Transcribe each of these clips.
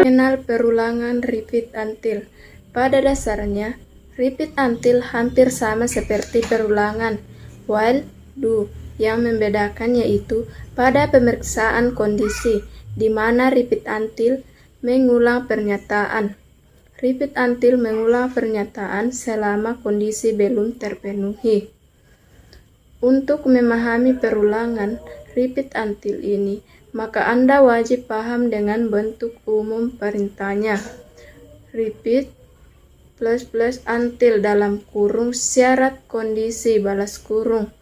Mengenal perulangan repeat until. Pada dasarnya, repeat until hampir sama seperti perulangan while, do. Yang membedakan yaitu pada pemeriksaan kondisi, di mana repeat until mengulang pernyataan. Repeat until mengulang pernyataan selama kondisi belum terpenuhi. Untuk memahami perulangan repeat until ini, maka Anda wajib paham dengan bentuk umum perintahnya. Repeat plus until dalam kurung syarat kondisi balas kurung.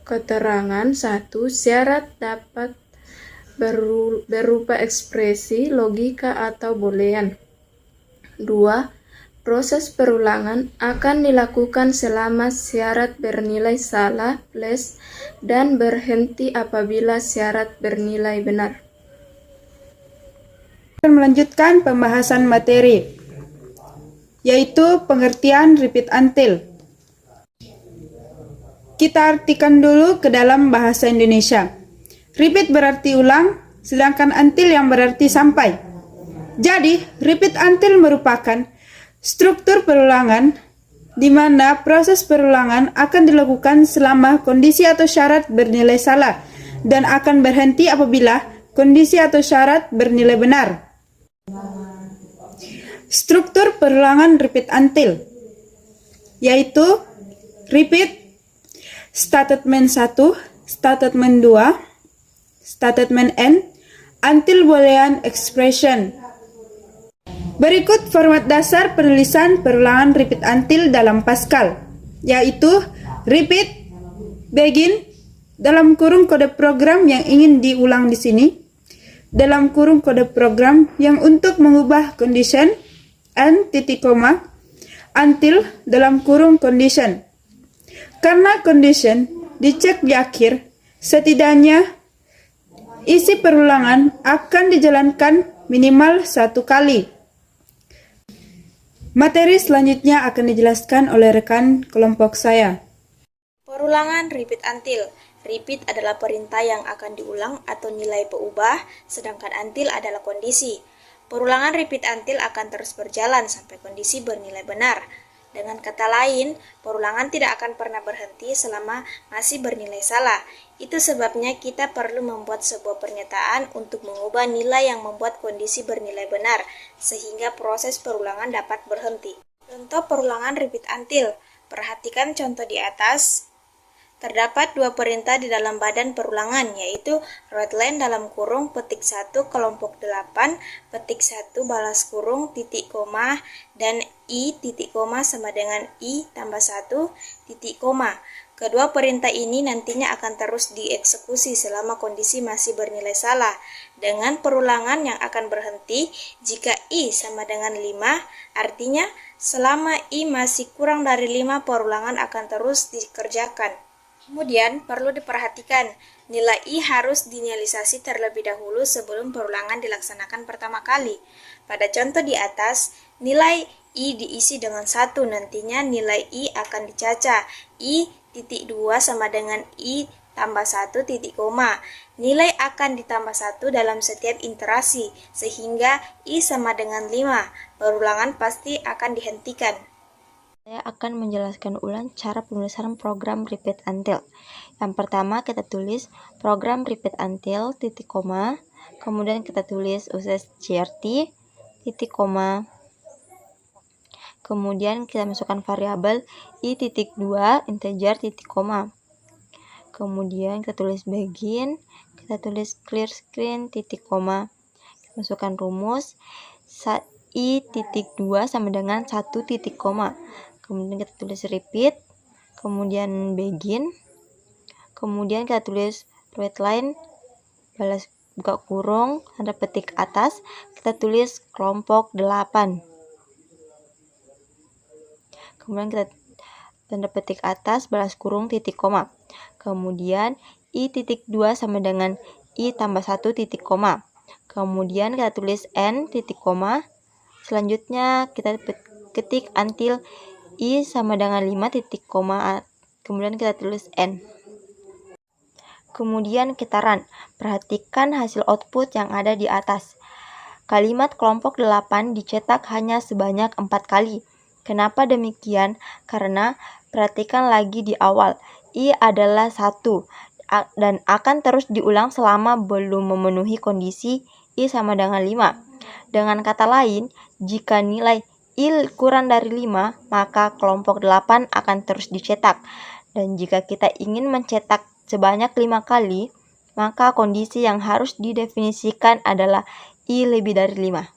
Keterangan 1. Syarat dapat berupa ekspresi, logika, atau boolean. 2. Proses perulangan akan dilakukan selama syarat bernilai salah, plus, dan berhenti apabila syarat bernilai benar. Melanjutkan pembahasan materi, yaitu pengertian repeat until. Kita artikan dulu ke dalam bahasa Indonesia. Repeat berarti ulang, sedangkan until yang berarti sampai. Jadi, repeat until merupakan struktur perulangan di mana proses perulangan akan dilakukan selama kondisi atau syarat bernilai salah dan akan berhenti apabila kondisi atau syarat bernilai benar. Struktur perulangan repeat until yaitu repeat, statement 1, statement 2, statement N, until boolean expression. Berikut format dasar penulisan perulangan repeat until dalam Pascal, yaitu repeat, begin, dalam kurung kode program yang ingin diulang di sini, dalam kurung kode program yang untuk mengubah condition, and titik koma, until, dalam kurung condition. Karena condition dicek di akhir, setidaknya isi perulangan akan dijalankan minimal 1 kali. Materi selanjutnya akan dijelaskan oleh rekan kelompok saya. Perulangan repeat until. Repeat adalah perintah yang akan diulang atau nilai peubah, sedangkan until adalah kondisi. Perulangan repeat until akan terus berjalan sampai kondisi bernilai benar. Dengan kata lain, perulangan tidak akan pernah berhenti selama masih bernilai salah. Itu sebabnya kita perlu membuat sebuah pernyataan untuk mengubah nilai yang membuat kondisi bernilai benar, sehingga proses perulangan dapat berhenti. Contoh perulangan repeat until. Perhatikan contoh di atas. Terdapat 2 perintah di dalam badan perulangan, yaitu writeline dalam kurung petik 1 kelompok 8 petik 1 balas kurung titik koma dan i titik koma sama dengan i tambah 1 titik koma. Kedua perintah ini nantinya akan terus dieksekusi selama kondisi masih bernilai salah, dengan perulangan yang akan berhenti jika i sama dengan 5, artinya selama i masih kurang dari 5 perulangan akan terus dikerjakan. Kemudian perlu diperhatikan, nilai I harus diinisialisasi terlebih dahulu sebelum perulangan dilaksanakan pertama kali. Pada contoh di atas, nilai I diisi dengan 1, nantinya nilai I akan dicaca. I titik 2 sama dengan I tambah 1 titik koma. Nilai akan ditambah 1 dalam setiap iterasi, sehingga I sama dengan 5. Perulangan pasti akan dihentikan. Saya akan menjelaskan ulang cara penulisan program repeat until. Yang pertama kita tulis program repeat until titik koma, kemudian kita tulis users.crt titik koma, kemudian kita masukkan variabel i titik 2 integer titik koma, kemudian kita tulis begin, kita tulis clear screen titik koma, kita masukkan rumus i titik 2 sama dengan 1 titik koma. Kemudian kita tulis repeat, kemudian begin, kemudian kita tulis writeline, balas buka kurung, tanda petik atas, kita tulis kelompok 8. Kemudian kita tanda petik atas, balas kurung, titik koma. Kemudian i titik 2 sama dengan i tambah 1 titik koma. Kemudian kita tulis n titik koma. Selanjutnya kita ketik until I sama dengan 5 titik koma, kemudian kita tulis N. Kemudian kita run. Perhatikan hasil output yang ada di atas. kalimat kelompok 8 dicetak hanya sebanyak 4 kali. Kenapa demikian? Karena perhatikan lagi di awal, I adalah 1 dan akan terus diulang selama belum memenuhi kondisi I sama dengan 5. Dengan kata lain, jika nilai I kurang dari 5, maka kelompok 8 akan terus dicetak. Dan jika kita ingin mencetak sebanyak 5 kali, maka kondisi yang harus didefinisikan adalah I lebih dari 5.